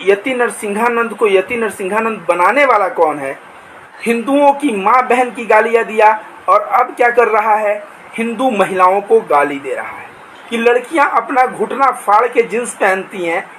यति नरसिंहानंद को यति नरसिंहानंद बनाने वाला कौन है? हिंदुओं की माँ बहन की गालियाँ दिया और अब क्या कर रहा है? हिंदू महिलाओं को गाली दे रहा है कि लड़कियां अपना घुटना फाड़ के जींस पहनती हैं,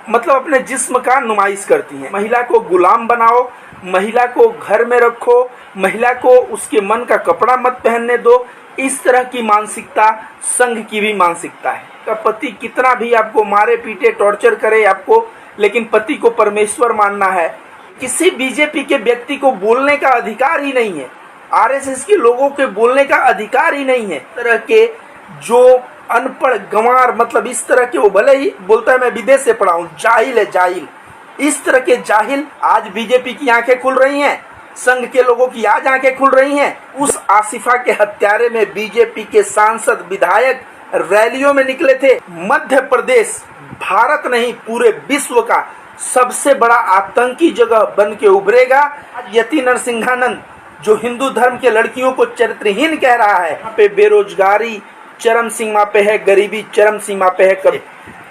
मतलब अपने जिस्म का नुमाइश करती हैं। महिला को गुलाम बनाओ, महिला को घर में रखो, महिला को उसके मन का कपड़ा मत पहनने दो। इस तरह की मानसिकता संघ की भी मानसिकता है। का पति कितना भी आपको मारे पीटे टॉर्चर करे आपको, लेकिन पति को परमेश्वर मानना है। किसी बीजेपी के व्यक्ति को बोलने का अधिकार ही नहीं है, आरएसएस के लोगों के बोलने का अधिकार ही नहीं है। इस तरह के जो अनपढ़ गंवार, मतलब इस तरह के, वो भले ही बोलता है मैं विदेश से पढ़ा हूँ, जाहिल है जाहिल। इस तरह के जाहिल आज बीजेपी की आंखें खुल रही हैं, संघ के लोगों की आज आंखें खुल रही हैं। उस आसिफा के हत्यारे में बीजेपी के सांसद विधायक रैलियों में निकले थे। मध्य प्रदेश भारत नहीं पूरे विश्व का सबसे बड़ा आतंकी जगह बन के उभरेगा। यति नरसिंहानंद जो हिंदू धर्म के लड़कियों को चरित्रहीन कह रहा है, यहाँ पे बेरोजगारी चरम सीमा पे है, गरीबी चरम सीमा पे है। कभी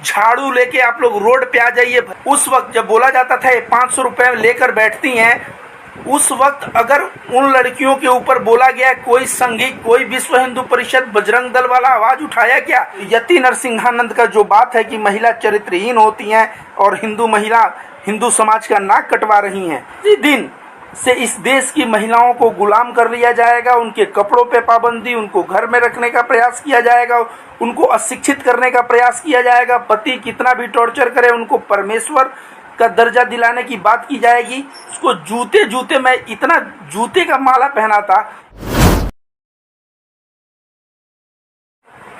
झाड़ू लेके आप लोग रोड पे आ जाइए। उस वक्त जब बोला जाता था 500 रुपए लेकर बैठती हैं, उस वक्त अगर उन लड़कियों के ऊपर बोला गया कोई संघी, कोई विश्व हिंदू परिषद, बजरंग दल वाला आवाज उठाया क्या? यति नरसिंहानंद का जो बात है कि महिला चरित्रहीन होती हैं और हिंदू समाज का नाक कटवा रही हैं, इसी दिन से इस देश की महिलाओं को गुलाम कर लिया जाएगा। उनके कपड़ों पे पाबंदी, उनको घर में रखने का प्रयास किया जाएगा, उनको अशिक्षित करने का प्रयास किया जाएगा। पति कितना भी टॉर्चर करे उनको परमेश्वर का दर्जा दिलाने की बात की जाएगी। उसको जूते मैं इतना जूते का माला पहना था।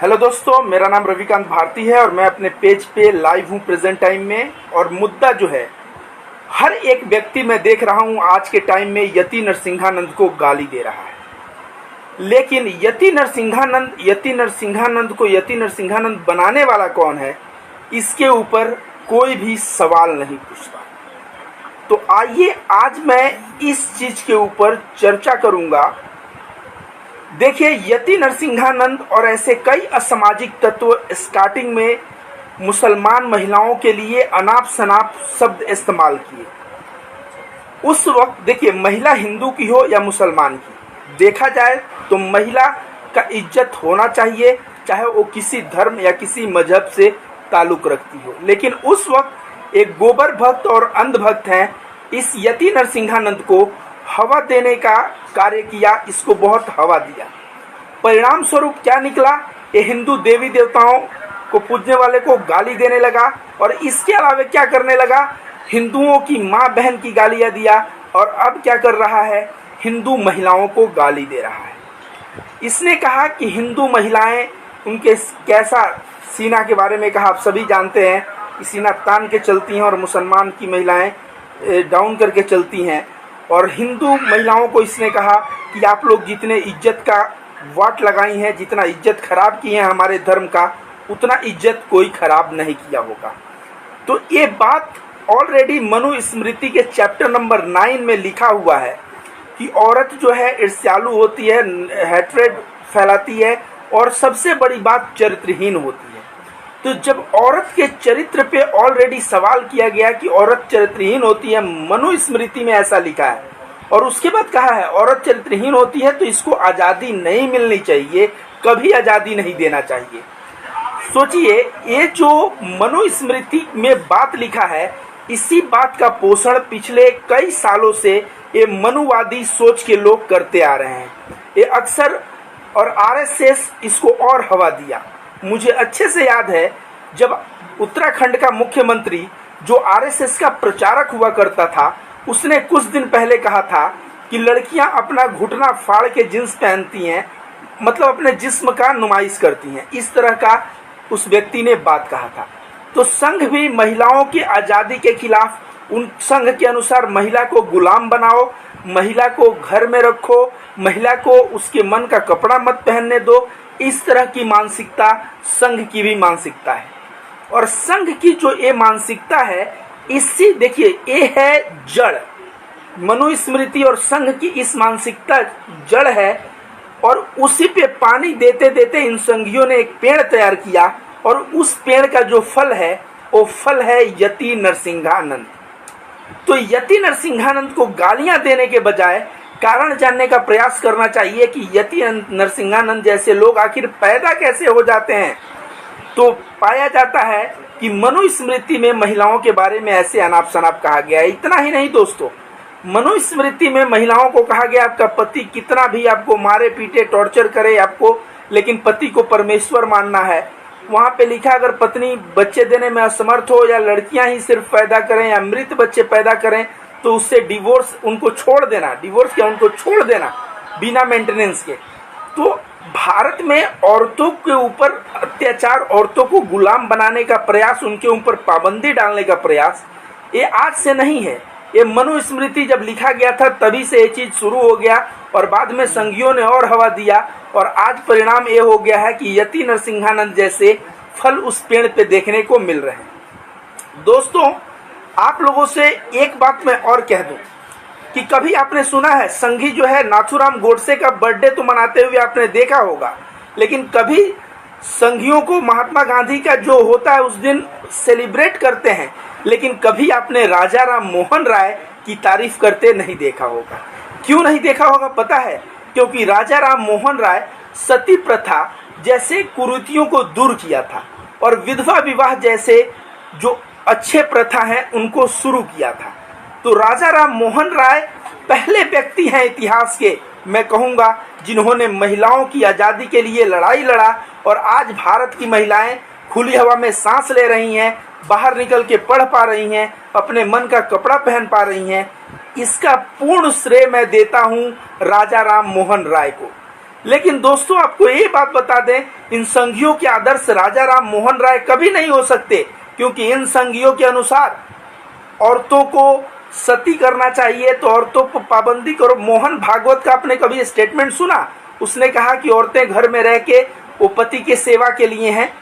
हेलो दोस्तों, मेरा नाम रविकांत भारती है और मैं अपने पेज पे लाइव हूँ प्रेजेंट टाइम में। और मुद्दा जो है, हर एक व्यक्ति मैं देख रहा हूँ आज के टाइम में यति नरसिंहानंद को गाली दे रहा है। लेकिन यति नरसिंहानंद को यति नरसिंहानंद बनाने वाला कौन है, इसके ऊपर कोई भी सवाल नहीं पूछता। तो आइए आज मैं इस चीज के ऊपर चर्चा करूंगा। देखिए, यति नरसिंहानंद और ऐसे कई असामाजिक तत्व स्टार्टिंग में मुसलमान महिलाओं के लिए अनाप शनाप शब्द इस्तेमाल किए। उस वक्त देखिए, महिला हिंदू की हो या मुसलमान की, देखा जाए तो महिला का इज्जत होना चाहिए, चाहे वो किसी धर्म या किसी मजहब से ताल्लुक रखती हो। लेकिन उस वक्त एक गोबर भक्त और अंधभक्त हैं, इस यति नरसिंहानंद को हवा देने का कार्य किया, इसको बहुत हवा दिया। परिणाम स्वरूप क्या निकला? ये हिंदू देवी देवताओं को पूजने वाले को गाली देने लगा और इसके अलावा क्या करने लगा? हिंदुओं की माँ बहन की गालियाँ दिया और अब क्या कर रहा है? हिंदू महिलाओं को गाली दे रहा है। इसने कहा कि हिंदू महिलाएं, उनके कैसा सीना के बारे में कहा, आप सभी जानते हैं कि सीना तान के चलती हैं और मुसलमान की महिलाएं डाउन करके चलती हैं। और हिंदू महिलाओं को इसने कहा कि आप लोग जितने इज्जत का वाट लगाई हैं, जितना इज्जत खराब की है हमारे धर्म का, उतना इज्जत कोई खराब नहीं किया होगा। तो ये बात ऑलरेडी मनु स्मृति के चैप्टर नंबर 9 में लिखा हुआ है कि औरत जो है ईर्ष्यालु होती है, हेट्रेड फैलाती है और सबसे बड़ी बात चरित्रहीन होती है। तो जब औरत के चरित्र पे ऑलरेडी सवाल किया गया कि औरत चरित्रहीन होती है, मनु स्मृति में ऐसा लिखा है, और उसके बाद कहा है औरत चरित्रहीन होती है तो इसको आज़ादी नहीं मिलनी चाहिए, कभी आज़ादी नहीं देना चाहिए। सोचिए, ये जो मनु स्मृति में बात लिखा है, इसी बात का पोषण पिछले कई सालों से ये मनुवादी सोच के लोग करते आ रहे हैं। ये अक्सर, और आरएसएस इसको और हवा दिया। मुझे अच्छे से याद है जब उत्तराखंड का मुख्यमंत्री जो आरएसएस का प्रचारक हुआ करता था, उसने कुछ दिन पहले कहा था कि लड़कियां अपना घुटना फाड़ के जींस पहनती हैं, मतलब अपने जिस्म का नुमाइश करती हैं। इस तरह का उस व्यक्ति ने बात कहा था। तो संघ भी महिलाओं की आज़ादी के खिलाफ, उन संघ के अनुसार महिला को गुलाम बनाओ, महिला को घर में रखो, महिला को उसके मन का कपड़ा मत पहनने दो। इस तरह की मानसिकता संघ की भी मानसिकता है। और संघ की जो ये मानसिकता है, इससे देखिए, ये है जड़। मनुस्मृति और संघ की इस मानसिकता जड़ है और उसी पे पानी देते देते इन संघियों ने एक पेड़ तैयार किया और उस पेड़ का जो फल है वो फल है यति नरसिंहानंद। तो यति नरसिंहानंद को गालियां देने के बजाय कारण जानने का प्रयास करना चाहिए कि यति नरसिंहानंद जैसे लोग आखिर पैदा कैसे हो जाते हैं। तो पाया जाता है कि मनुस्मृति में महिलाओं के बारे में ऐसे अनाप शनाप कहा गया है। इतना ही नहीं दोस्तों, मनुस्मृति में महिलाओं को कहा गया आपका पति कितना भी आपको मारे पीटे टॉर्चर करे आपको, लेकिन पति को परमेश्वर मानना है। वहां पे लिखा अगर पत्नी बच्चे देने में असमर्थ हो या लड़कियां ही सिर्फ पैदा करें या मृत बच्चे पैदा करें तो उससे डिवोर्स उनको छोड़ देना, डिवोर्स क्या उनको छोड़ देना बिना मेंटेनेंस के। तो भारत में औरतों के ऊपर अत्याचार, औरतों को गुलाम बनाने का प्रयास, उनके ऊपर पाबंदी डालने का प्रयास ये आज से नहीं है। ये मनुस्मृति जब लिखा गया था तभी से ये चीज शुरू हो गया और बाद में संघियों ने और हवा दिया और आज परिणाम ये हो गया है कि यति नरसिंहानंद जैसे फल उस पेड़ पे देखने को मिल रहे हैं। दोस्तों, आप लोगों से एक बात मैं और कह दूं कि कभी आपने सुना है संघी जो है नाथूराम गोडसे का बर्थडे तो मनाते हुए आपने देखा होगा, लेकिन कभी संघियों को महात्मा गांधी का जो होता है उस दिन सेलिब्रेट करते हैं, लेकिन कभी आपने राजा राम मोहन राय की तारीफ करते नहीं देखा होगा। क्यों नहीं देखा होगा पता है? क्योंकि राजा राम मोहन राय सती प्रथा जैसे कुरीतियों को दूर किया था और विधवा विवाह जैसे जो अच्छे प्रथा हैं उनको शुरू किया था। तो राजा राम मोहन राय पहले व्यक्ति हैं इतिहास के, मैं कहूँगा, जिन्होंने महिलाओं की आज़ादी के लिए लड़ाई लड़ा और आज भारत की महिलाएं खुली हवा में सांस ले रही हैं, बाहर निकल के पढ़ पा रही हैं, अपने मन का कपड़ा पहन पा रही हैं। इसका पूर्ण श्रेय मैं देता हूं राजा राम मोहन राय को। लेकिन दोस्तों, आपको ये बात बता दें, इन संघियों के आदर्श राजा राम मोहन राय कभी नहीं हो सकते, क्योंकि इन संघियों के अनुसार औरतों को सती करना चाहिए तो औरतों पर पाबंदी करो। मोहन भागवत का आपने कभी स्टेटमेंट सुना? उसने कहा कि औरतें घर में रह के वो पति के सेवा के लिए हैं।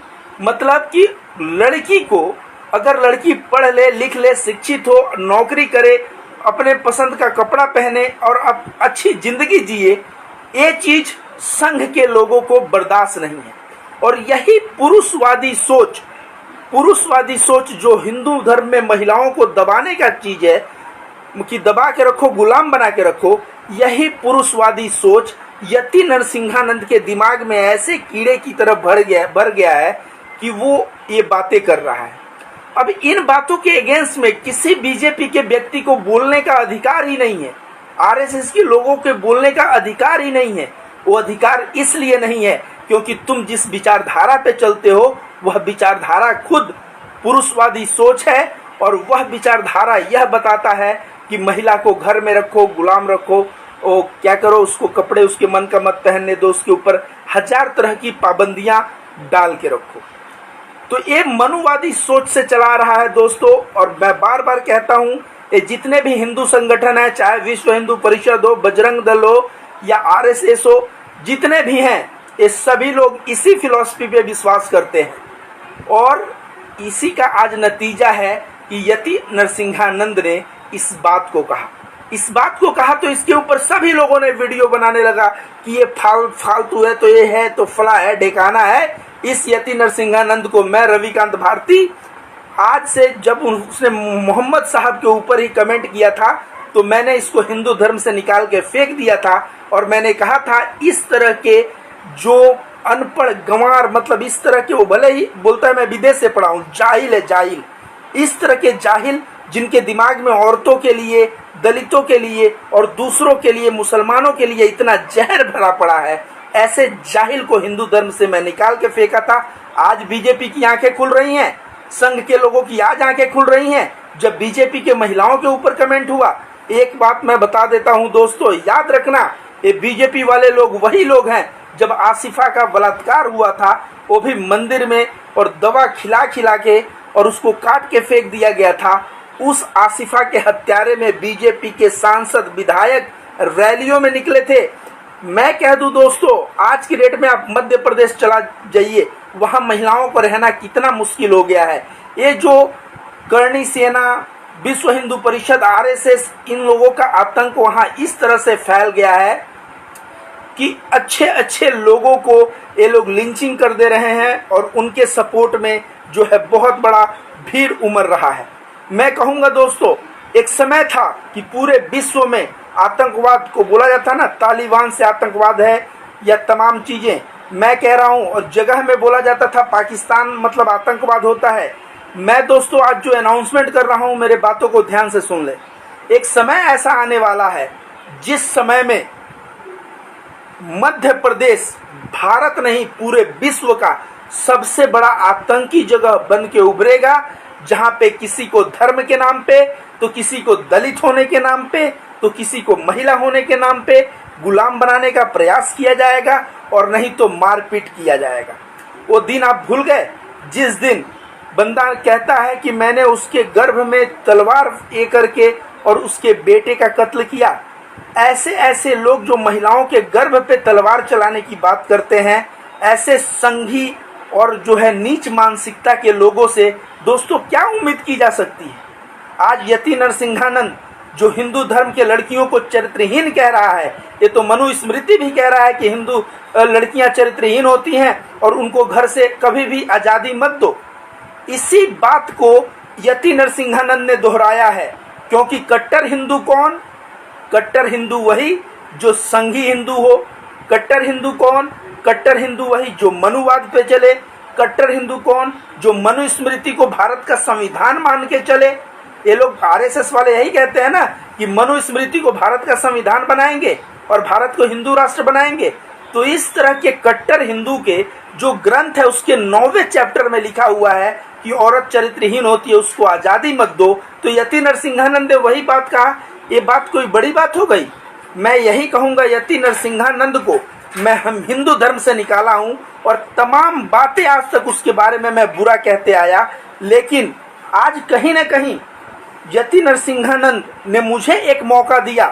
मतलब कि लड़की को, अगर लड़की पढ़ ले लिख ले, शिक्षित हो, नौकरी करे, अपने पसंद का कपड़ा पहने और अब अच्छी जिंदगी जिए, ये चीज संघ के लोगों को बर्दाश्त नहीं है। और यही पुरुषवादी सोच जो हिंदू धर्म में महिलाओं को दबाने का चीज है कि दबा के रखो, गुलाम बना के रखो, यही पुरुषवादी सोच यति नरसिंहानंद के दिमाग में ऐसे कीड़े की तरह भर गया है कि वो ये बातें कर रहा है। अब इन बातों के अगेंस्ट में किसी बीजेपी के व्यक्ति को बोलने का अधिकार ही नहीं है, आरएसएस के लोगों के बोलने का अधिकार ही नहीं है। वो अधिकार इसलिए नहीं है क्योंकि तुम जिस विचारधारा पे चलते हो वह विचारधारा खुद पुरुषवादी सोच है और वह विचारधारा यह बताता है कि महिला को घर में रखो, गुलाम रखो, वो क्या करो, उसको कपड़े उसके मन का मत पहनने दो, उसके ऊपर हजार तरह की पाबंदियां डाल के रखो। तो ये मनुवादी सोच से चला रहा है दोस्तों। और मैं बार बार कहता हूं, ये जितने भी हिंदू संगठन है, चाहे विश्व हिंदू परिषद हो, बजरंग दल हो या आरएसएस हो, जितने भी हैं, ये सभी लोग इसी फिलॉसफी पे विश्वास करते हैं और इसी का आज नतीजा है कि यति नरसिंहानंद ने इस बात को कहा तो इसके ऊपर सभी लोगों ने वीडियो बनाने लगा कि ये फालतू है, तो ये है, तो फला है, ढेकाना है। इस यति नरसिंहानंद को मैं रविकांत भारती, आज से जब उसने मोहम्मद साहब के ऊपर ही कमेंट किया था तो मैंने इसको हिंदू धर्म से निकाल के फेंक दिया था और मैंने कहा था इस तरह के जो अनपढ़ गंवार, मतलब इस तरह के, वो भले ही बोलता है मैं विदेश से पढ़ा हूँ, जाहिल है, जाहिल, इस तरह के जाहिल जिनके दिमाग में औरतों के लिए, दलितों के लिए और दूसरों के लिए, मुसलमानों के लिए इतना जहर भरा पड़ा है, ऐसे जाहिल को हिंदू धर्म से मैं निकाल के फेंका था। आज बीजेपी की आंखें खुल रही हैं, संघ के लोगों की आज आंखें खुल रही हैं जब बीजेपी के महिलाओं के ऊपर कमेंट हुआ। एक बात मैं बता देता हूं दोस्तों, याद रखना, ये बीजेपी वाले लोग वही लोग हैं जब आसिफा का बलात्कार हुआ था, वो भी मंदिर में और दवा खिला खिला के और उसको काट के फेंक दिया गया था। उस आसिफा के हत्यारे में बीजेपी के सांसद, विधायक रैलियों में निकले थे। मैं कह दूं दोस्तों, आज की डेट में आप मध्य प्रदेश चला जाइए, वहां महिलाओं को रहना कितना मुश्किल हो गया है। ये जो करणी सेना, विश्व हिंदू परिषद, आरएसएस, इन लोगों का आतंक वहां इस तरह से फैल गया है कि अच्छे अच्छे लोगों को ये लोग लिंचिंग कर दे रहे हैं और उनके सपोर्ट में जो है बहुत बड़ा भीड़ उमड़ रहा है। मैं कहूँगा दोस्तों, एक समय था कि पूरे विश्व में आतंकवाद को बोला जाता ना, तालिबान से आतंकवाद है या तमाम चीज़ें, मैं कह रहा हूँ, और जगह में बोला जाता था पाकिस्तान मतलब आतंकवाद होता है। मैं दोस्तों आज जो अनाउंसमेंट कर रहा हूँ, मेरे बातों को ध्यान से सुन ले। एक समय ऐसा आने वाला है जिस समय में मध्य प्रदेश भारत नहीं पूरे विश्व का सबसे बड़ा आतंकी जगह बन के उभरेगा, जहां पे किसी को धर्म के नाम पे, तो किसी को दलित होने के नाम पे, तो किसी को महिला होने के नाम पे गुलाम बनाने का प्रयास किया जाएगा, और नहीं तो मारपीट किया जाएगा। वो दिन आप भूल गए जिस दिन बंदा कहता है कि मैंने उसके गर्भ में तलवार ये करके और उसके बेटे का कत्ल किया। ऐसे ऐसे लोग जो महिलाओं के गर्भ पे तलवार चलाने की बात करते हैं, ऐसे संघी और जो है नीच मानसिकता के लोगों से दोस्तों क्या उम्मीद की जा सकती है। आज यति नरसिंहानंद जो हिंदू धर्म के लड़कियों को चरित्रहीन कह रहा है, ये तो मनुस्मृति भी कह रहा है कि हिंदू लड़कियां चरित्रहीन होती हैं और उनको घर से कभी भी आज़ादी मत दो। इसी बात को यति नरसिंहानंद ने दोहराया है, क्योंकि कट्टर हिंदू कौन? कट्टर हिंदू वही जो संघी हिंदू हो। कट्टर हिंदू कौन? कट्टर हिंदू वही जो मनुवाद पे चले। कट्टर हिंदू कौन? जो मनुस्मृति को भारत का संविधान मान के चले। ये लोग आरएसएस वाले यही कहते हैं ना कि मनुस्मृति को भारत का संविधान बनाएंगे और भारत को हिंदू राष्ट्र बनाएंगे। तो इस तरह के कट्टर हिंदू के जो ग्रंथ है उसके 9वें चैप्टर में लिखा हुआ है कि औरत चरित्रहीन होती है, उसको आज़ादी मत दो। तो यति नरसिंहानंद ने वही बात कहा। ये बात कोई बड़ी बात हो गई? मैं यही कहूँगा, यति नरसिंहानंद को मैं हम हिंदू धर्म से निकाला हूँ और तमाम बातें आज तक उसके बारे में मैं बुरा कहते आया, लेकिन आज कहीं ना कहीं यति नरसिंहानंद ने मुझे एक मौका दिया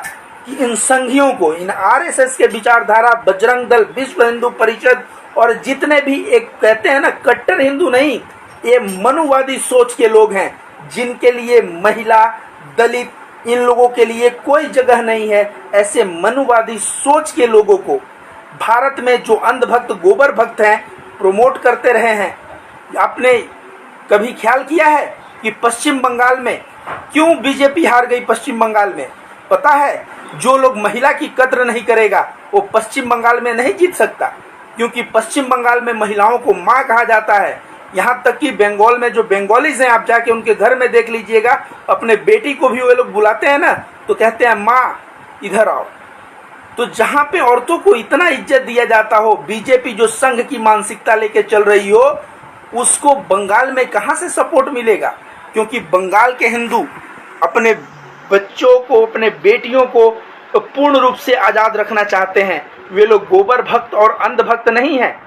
कि इन संघियों को, इन आरएसएस के विचारधारा, बजरंग दल, विश्व हिंदू परिषद और जितने भी एक कहते हैं ना कट्टर हिंदू नहीं, ये मनुवादी सोच के लोग हैं जिनके लिए महिला, दलित, इन लोगों के लिए कोई जगह नहीं है। ऐसे मनुवादी सोच के लोगों को भारत में जो अंधभक्त, गोबर भक्त हैं, प्रमोट करते रहे हैं। आपने कभी ख्याल किया है कि पश्चिम बंगाल में क्यों बीजेपी हार गई? पश्चिम बंगाल में पता है, जो लोग महिला की कद्र नहीं करेगा वो पश्चिम बंगाल में नहीं जीत सकता, क्योंकि पश्चिम बंगाल में महिलाओं को माँ कहा जाता है। यहाँ तक कि बंगाल में जो बंगालीज हैं, आप जाके उनके घर में देख लीजिएगा, अपने बेटी को भी वे लोग बुलाते हैं ना तो कहते हैं माँ इधर आओ। तो जहाँ पे औरतों को इतना इज्जत दिया जाता हो, बीजेपी जो संघ की मानसिकता लेके चल रही हो, उसको बंगाल में कहाँ से सपोर्ट मिलेगा? क्योंकि बंगाल के हिंदू अपने बच्चों को, अपने बेटियों को पूर्ण रूप से आज़ाद रखना चाहते हैं। वे लोग गोबर भक्त और अंधभक्त नहीं हैं।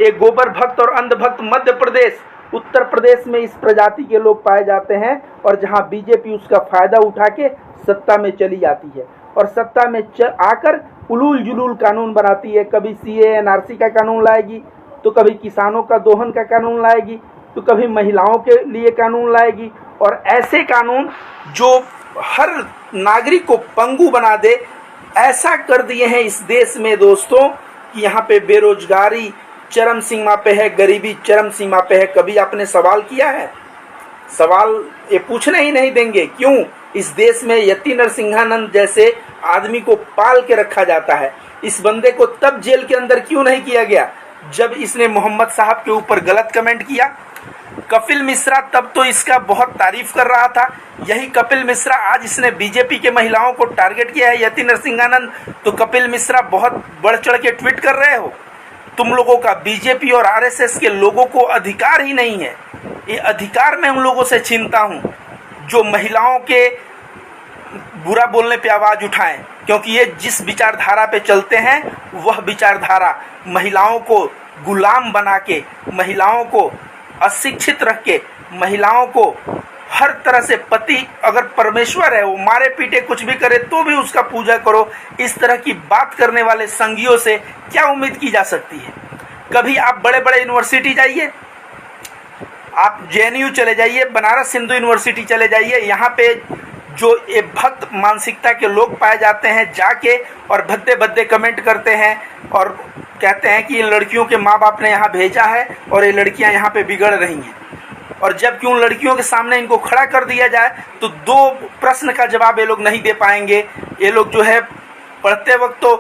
एक गोबर भक्त और अंधभक्त मध्य प्रदेश, उत्तर प्रदेश में इस प्रजाति के लोग पाए जाते हैं, और जहां बीजेपी उसका फायदा उठा के सत्ता में चली जाती है और सत्ता में आकर उलूल जुलूल कानून बनाती है। कभी सीए एनआरसी का कानून लाएगी, तो कभी किसानों का दोहन का कानून लाएगी, तो कभी महिलाओं के लिए कानून लाएगी, और ऐसे कानून जो हर नागरिक को पंगु बना दे, ऐसा कर दिए हैं इस देश में दोस्तों कि यहाँ पे बेरोजगारी चरम सीमा पे है, गरीबी चरम सीमा पे है। कभी आपने सवाल किया है? सवाल ये पूछने ही नहीं देंगे। क्यों? इस देश में यति नरसिंहानंद जैसे आदमी को पाल के रखा जाता है। इस बंदे को तब जेल के अंदर क्यों नहीं किया गया जब इसने मोहम्मद साहब के ऊपर गलत कमेंट किया? कपिल मिश्रा तब तो इसका बहुत तारीफ कर रहा था। यही कपिल मिश्रा आज इसने बीजेपी के महिलाओं को टारगेट किया है, यति नरसिंहानंद। तो कपिल मिश्रा बहुत बढ़ चढ़ के ट्वीट कर रहे हो। तुम लोगों का, बीजेपी और आरएसएस के लोगों को अधिकार ही नहीं है। ये अधिकार मैं उन लोगों से छीनता हूँ जो महिलाओं के बुरा बोलने पे आवाज़ उठाएं, क्योंकि ये जिस विचारधारा पे चलते हैं वह विचारधारा महिलाओं को गुलाम बना के, महिलाओं को अशिक्षित रख के, महिलाओं को हर तरह से, पति अगर परमेश्वर है वो मारे पीटे कुछ भी करे तो भी उसका पूजा करो, इस तरह की बात करने वाले संघियों से क्या उम्मीद की जा सकती है? कभी आप बड़े बड़े यूनिवर्सिटी जाइए, आप जेएनयू चले जाइए, बनारस हिंदू यूनिवर्सिटी चले जाइए, यहाँ पे जो ये भक्त मानसिकता के लोग पाए जाते हैं, जाके और भद्दे भद्दे कमेंट करते हैं और कहते हैं कि इन लड़कियों के माँ बाप ने यहाँ भेजा है और ये लड़कियाँ यहाँ पे बिगड़ रही हैं। और जबकि उन लड़कियों के सामने इनको खड़ा कर दिया जाए तो 2 प्रश्न का जवाब ये लोग नहीं दे पाएंगे। ये लोग जो है पढ़ते वक्त तो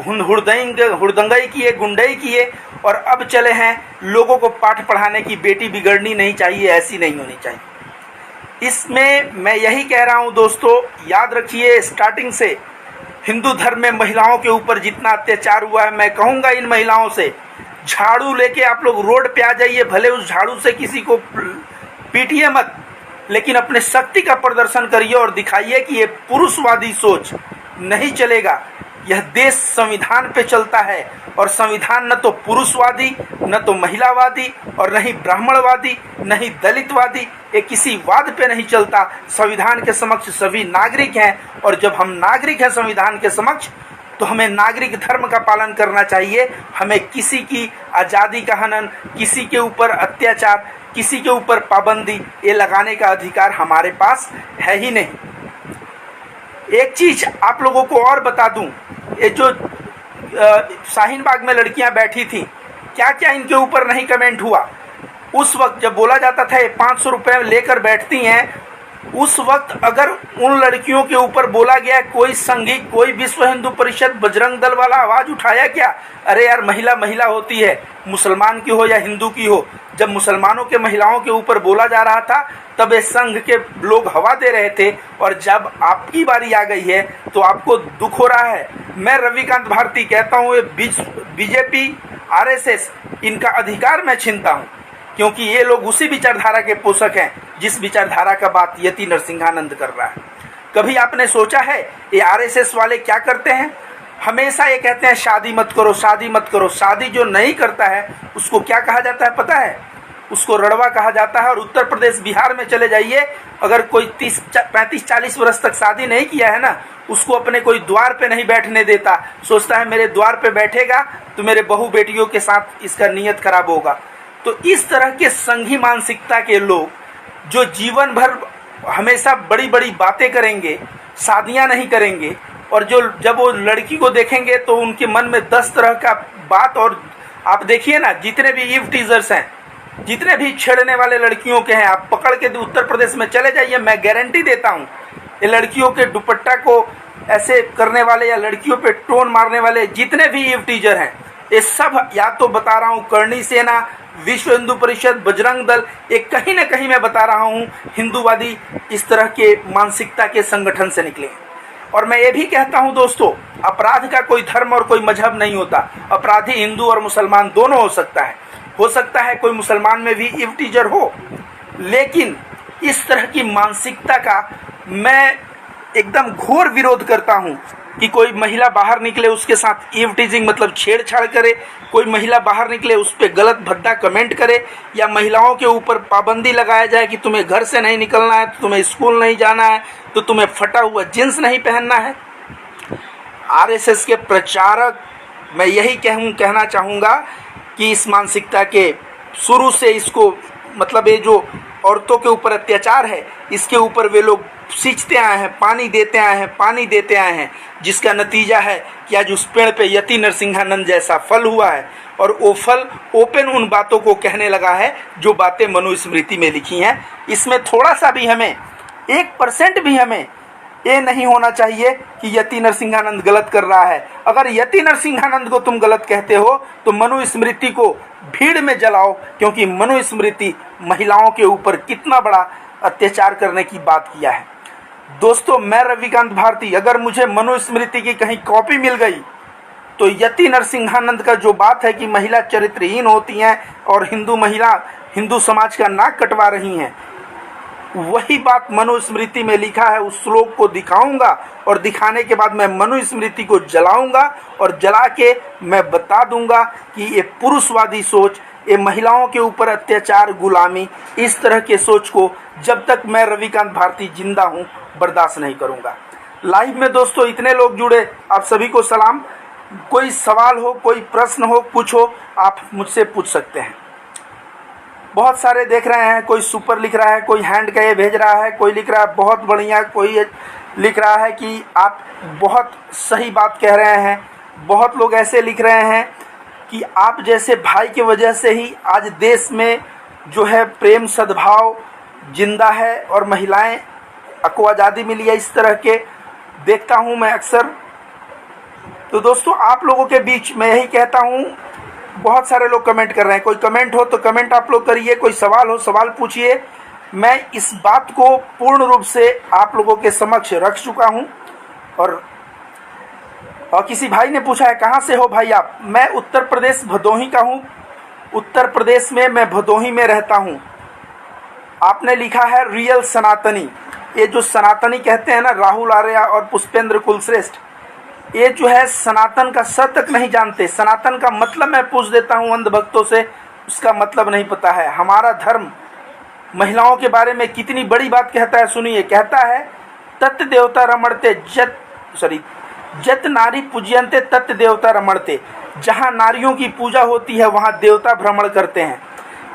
हुड़दंगई किए, गुंडई किए, और अब चले हैं लोगों को पाठ पढ़ाने की बेटी बिगड़नी नहीं चाहिए, ऐसी नहीं होनी चाहिए। इसमें मैं यही कह रहा हूं दोस्तों, याद रखिए स्टार्टिंग से हिंदू धर्म में महिलाओं के ऊपर जितना अत्याचार हुआ है, मैं कहूँगा इन महिलाओं से झाड़ू लेके आप लोग रोड पे आ जाइए, भले उस झाड़ू से किसी को पीटिए मत, लेकिन अपने शक्ति का प्रदर्शन करिए और दिखाइए कि ये पुरुषवादी सोच नहीं चलेगा। यह देश संविधान पे चलता है और संविधान न तो पुरुषवादी, न तो महिलावादी, और न ही ब्राह्मणवादी, न ही दलितवादी, ये किसी वाद पे नहीं चलता। संविधान के समक्ष सभी नागरिक हैं, और जब हम नागरिक हैं संविधान के समक्ष तो हमें नागरिक धर्म का पालन करना चाहिए। हमें किसी की आज़ादी का हनन, किसी के ऊपर अत्याचार, किसी के ऊपर पाबंदी ये लगाने का अधिकार हमारे पास है ही नहीं। एक चीज आप लोगों को और बता दूं, ये जो शाहीन बाग में लड़कियां बैठी थी, क्या क्या इनके ऊपर नहीं कमेंट हुआ। उस वक्त जब बोला जाता था ये 500 रुपये लेकर बैठती हैं, उस वक्त अगर उन लड़कियों के ऊपर बोला गया, कोई संघी, कोई विश्व हिंदू परिषद, बजरंग दल वाला आवाज उठाया क्या? अरे यार, महिला महिला होती है, मुसलमान की हो या हिंदू की हो। जब मुसलमानों के महिलाओं के ऊपर बोला जा रहा था तब ये संघ के लोग हवा दे रहे थे, और जब आपकी बारी आ गई है तो आपको दुख हो रहा है। मैं रविकांत भारती कहता हूँ, बीजेपी, आरएसएस, इनका अधिकार मैं छीनता हूँ, क्योंकि ये लोग उसी विचारधारा के पोषक हैं जिस विचारधारा का बात यति नरसिंहानंद कर रहा है। कभी आपने सोचा है ये आरएसएस वाले क्या करते हैं? हमेशा ये कहते हैं शादी मत करो, शादी मत करो। शादी जो नहीं करता है उसको क्या कहा जाता है पता है? उसको रड़वा कहा जाता है। और उत्तर प्रदेश, बिहार में चले जाइए, अगर कोई 35-40 वर्ष तक शादी नहीं किया है ना, उसको अपने कोई द्वार पे नहीं बैठने देता। सोचता है मेरे द्वार पे बैठेगा तो मेरे बहू बेटियों के साथ इसका नियत खराब होगा। तो इस तरह के संघी मानसिकता के लोग जो जीवन भर हमेशा बड़ी बड़ी बातें करेंगे, शादियां नहीं करेंगे, और जो जब वो लड़की को देखेंगे तो उनके मन में 10 तरह का बात। और आप देखिए ना, जितने भी ईव टीजर्स हैं, जितने भी छेड़ने वाले लड़कियों के हैं, आप पकड़ के उत्तर प्रदेश में चले जाइए, मैं गारंटी देता हूँ, ये लड़कियों के दुपट्टा को ऐसे करने वाले या लड़कियों पे टोन मारने वाले जितने भी ईव टीजर हैं, ये सब, या तो बता रहा हूँ करणी सेना, विश्व हिंदू परिषद, बजरंग दल, एक कहीं ना कहीं मैं बता रहा हूँ हिंदूवादी इस तरह के मानसिकता के संगठन से निकले। और मैं ये भी कहता हूँ दोस्तों, अपराध का कोई धर्म और कोई मजहब नहीं होता। अपराधी हिंदू और मुसलमान दोनों हो सकता है। हो सकता है कोई मुसलमान में भी ईव टीजर हो, लेकिन इस तरह की मानसिकता का मैं एकदम घोर विरोध करता हूँ कि कोई महिला बाहर निकले उसके साथ ईव टीजिंग मतलब छेड़छाड़ करे, कोई महिला बाहर निकले उस पर गलत भद्दा कमेंट करे, या महिलाओं के ऊपर पाबंदी लगाया जाए कि तुम्हें घर से नहीं निकलना है, तो तुम्हें स्कूल नहीं जाना है, तो तुम्हें फटा हुआ जींस नहीं पहनना है। आरएसएस के प्रचारक, मैं यही कहना चाहूँगा कि इस मानसिकता के शुरू से इसको, मतलब ये जो औरतों के ऊपर अत्याचार है, इसके ऊपर वे लोग सींचते आए हैं, पानी देते आए हैं, पानी देते आए हैं, जिसका नतीजा है कि आज उस पेड़ पे यति नरसिंहानंद जैसा फल हुआ है। और वो फल ओपन उन बातों को कहने लगा है जो बातें मनुस्मृति में लिखी हैं। इसमें थोड़ा सा भी हमें 1% भी हमें ये नहीं होना चाहिए कि यति नरसिंहानंद गलत कर रहा है। अगर यति नरसिंहानंद को तुम गलत कहते हो तो मनुस्मृति को भीड़ में जलाओ, क्योंकि मनुस्मृति महिलाओं के ऊपर कितना बड़ा अत्याचार करने की बात किया है। दोस्तों, मैं रविकांत भारती, अगर मुझे मनुस्मृति की कहीं कॉपी मिल गई तो यति नरसिंहानंद का जो बात है कि महिला चरित्रहीन होती हैं और हिंदू समाज का नाक कटवा रही हैं, वही बात मनुस्मृति में लिखा है। उस श्लोक को दिखाऊंगा और दिखाने के बाद मैं मनुस्मृति को जलाऊंगा और जला के मैं बता दूंगा कि ये पुरुषवादी सोच, ये महिलाओं के ऊपर अत्याचार, गुलामी, इस तरह के सोच को जब तक मैं रविकांत भारती जिंदा हूं बर्दाश्त नहीं करूंगा। लाइव में दोस्तों इतने लोग जुड़े, आप सभी को सलाम। कोई सवाल हो, कोई प्रश्न हो, कुछ हो, आप मुझसे पूछ सकते हैं। बहुत सारे देख रहे हैं, कोई सुपर लिख रहा है, कोई हैंड का ये भेज रहा है, कोई लिख रहा है बहुत बढ़िया, कोई लिख रहा है कि आप बहुत सही बात कह रहे हैं। बहुत लोग ऐसे लिख रहे हैं कि आप जैसे भाई की वजह से ही आज देश में जो है प्रेम सद्भाव जिंदा है और महिलाएं को आज़ादी मिली है, इस तरह के देखता हूं मैं अक्सर। तो दोस्तों, आप लोगों के बीच मैं यही कहता हूं, बहुत सारे लोग कमेंट कर रहे हैं, कोई कमेंट हो तो कमेंट आप लोग करिए, कोई सवाल हो सवाल पूछिए। मैं इस बात को पूर्ण रूप से आप लोगों के समक्ष रख चुका हूं। और किसी भाई ने पूछा है कहाँ से हो भाई आप? मैं उत्तर प्रदेश भदोही का हूँ। उत्तर प्रदेश में मैं भदोही में रहता हूँ। आपने लिखा है रियल सनातनी। ये जो सनातनी कहते हैं ना, राहुल आर्या और पुष्पेंद्र कुलश्रेष्ठ, ये जो है सनातन का स तक नहीं जानते। सनातन का मतलब मैं पूछ देता हूँ अंधभक्तों से, उसका मतलब नहीं पता है। हमारा धर्म महिलाओं के बारे में कितनी बड़ी बात कहता है, सुनिए। कहता है तत् देवता रमणते जत नारी पूज्यन्ते तत् देवता रमणते। जहाँ नारियों की पूजा होती है वहाँ देवता भ्रमण करते हैं।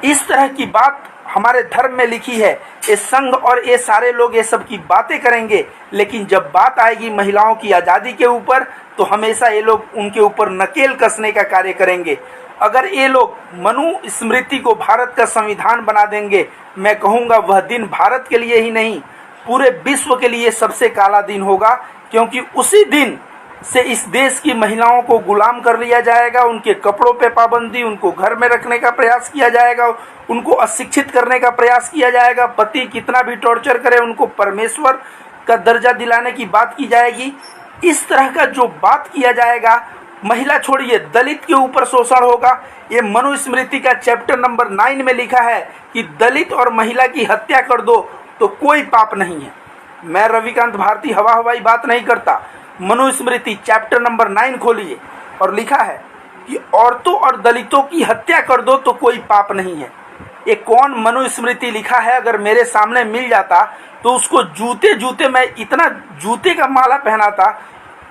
इस तरह की बात हमारे धर्म में लिखी है। ये संघ और ये सारे लोग ये सब की बातें करेंगे, लेकिन जब बात आएगी महिलाओं की आज़ादी के ऊपर तो हमेशा ये लोग उनके ऊपर नकेल कसने का कार्य करेंगे। अगर ये लोग मनु स्मृति को भारत का संविधान बना देंगे, मैं कहूँगा वह दिन भारत के लिए ही नहीं पूरे विश्व के लिए सबसे काला दिन होगा, क्योंकि उसी दिन से इस देश की महिलाओं को गुलाम कर लिया जाएगा। उनके कपड़ों पे पाबंदी, उनको घर में रखने का प्रयास किया जाएगा, उनको अशिक्षित करने का प्रयास किया जाएगा। पति कितना भी टॉर्चर करे उनको परमेश्वर का दर्जा दिलाने की बात की जाएगी। इस तरह का जो बात किया जाएगा, महिला छोड़िए दलित के ऊपर शोषण होगा। ये मनुस्मृति का चैप्टर नंबर 9 में लिखा है कि दलित और महिला की हत्या कर दो तो कोई पाप नहीं है। मैं रविकांत भारती हवा हवाई बात नहीं करता। मनुस्मृति चैप्टर नंबर 9 खोलिए और लिखा है कि औरतों और दलितों की हत्या कर दो तो कोई पाप नहीं है। ये कौन मनुस्मृति लिखा है? अगर मेरे सामने मिल जाता तो उसको जूते जूते मैं इतना जूते का माला पहनाता,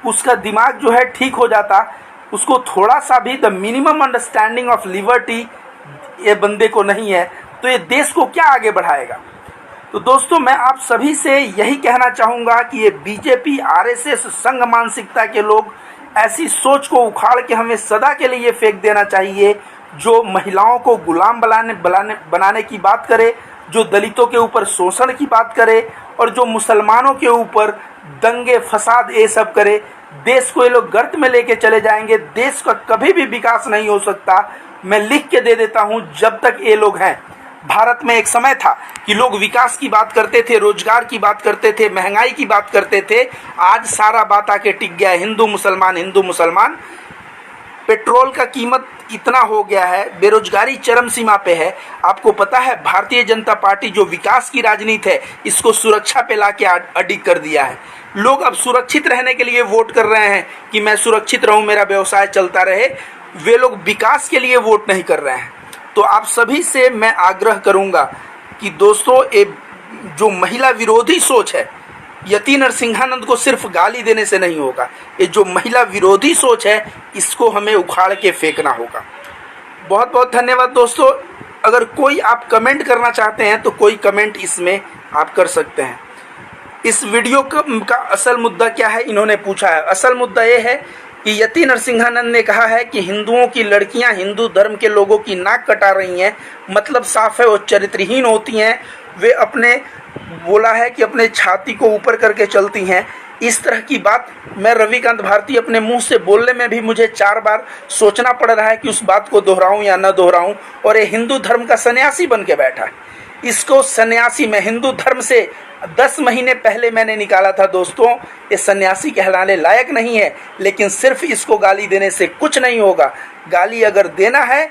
उसका दिमाग जो है ठीक हो जाता। उसको थोड़ा सा भी the minimum understanding of liberty ये बंदे को नहीं है, तो ये देश को क्या आगे बढ़ाएगा? तो दोस्तों, मैं आप सभी से यही कहना चाहूँगा कि ये बीजेपी आरएसएस संघ मानसिकता के लोग ऐसी सोच को उखाड़ के हमें सदा के लिए फेंक देना चाहिए, जो महिलाओं को गुलाम बनाने की बात करे, जो दलितों के ऊपर शोषण की बात करे और जो मुसलमानों के ऊपर दंगे फसाद ये सब करे। देश को ये लोग गर्त में लेके चले जाएंगे। देश का कभी भी विकास नहीं हो सकता। मैं लिख के दे देता हूँ, जब तक ये लोग हैं। भारत में एक समय था कि लोग विकास की बात करते थे, रोजगार की बात करते थे, महंगाई की बात करते थे। आज सारा बात आके टिक गया है, हिंदू मुसलमान हिंदू मुसलमान। पेट्रोल का कीमत इतना हो गया है, बेरोजगारी चरम सीमा पे है। आपको पता है भारतीय जनता पार्टी जो विकास की राजनीति है, इसको सुरक्षा पे लाके अडिग कर दिया है। लोग अब सुरक्षित रहने के लिए वोट कर रहे हैं कि मैं सुरक्षित रहूं, मेरा व्यवसाय चलता रहे। वे लोग विकास के लिए वोट नहीं कर रहे हैं। तो आप सभी से मैं आग्रह करूंगा कि दोस्तों, ये जो महिला विरोधी सोच है, यति नरसिंहानंद को सिर्फ गाली देने से नहीं होगा। ये जो महिला विरोधी सोच है, इसको हमें उखाड़ के फेंकना होगा। बहुत बहुत धन्यवाद दोस्तों। अगर कोई आप कमेंट करना चाहते हैं तो कोई कमेंट इसमें आप कर सकते हैं। इस वीडियो का असल मुद्दा क्या है, इन्होंने पूछा है। असल मुद्दा ये है कि यति नरसिंहानंद ने कहा है कि हिंदुओं की लड़कियां हिंदू धर्म के लोगों की नाक कटा रही हैं, मतलब साफ है वो चरित्रहीन होती हैं। वे अपने बोला है कि अपने छाती को ऊपर करके चलती हैं। इस तरह की बात मैं रविकांत भारती अपने मुंह से बोलने में भी मुझे 4 बार सोचना पड़ रहा है कि उस बात को दोहराऊं या न दोहराऊं। और ये हिंदू धर्म का सन्यासी बन के बैठा है। इसको सन्यासी, मैं हिंदू धर्म से 10 महीने पहले मैंने निकाला था दोस्तों। ये सन्यासी कहलाने लायक नहीं है, लेकिन सिर्फ इसको गाली देने से कुछ नहीं होगा। गाली अगर देना है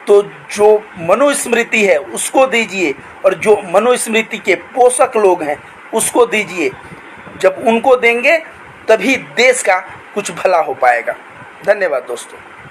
तो जो मनुस्मृति है उसको दीजिए, और जो मनुस्मृति के पोषक लोग हैं उसको दीजिए। जब उनको देंगे तभी देश का कुछ भला हो पाएगा। धन्यवाद दोस्तों।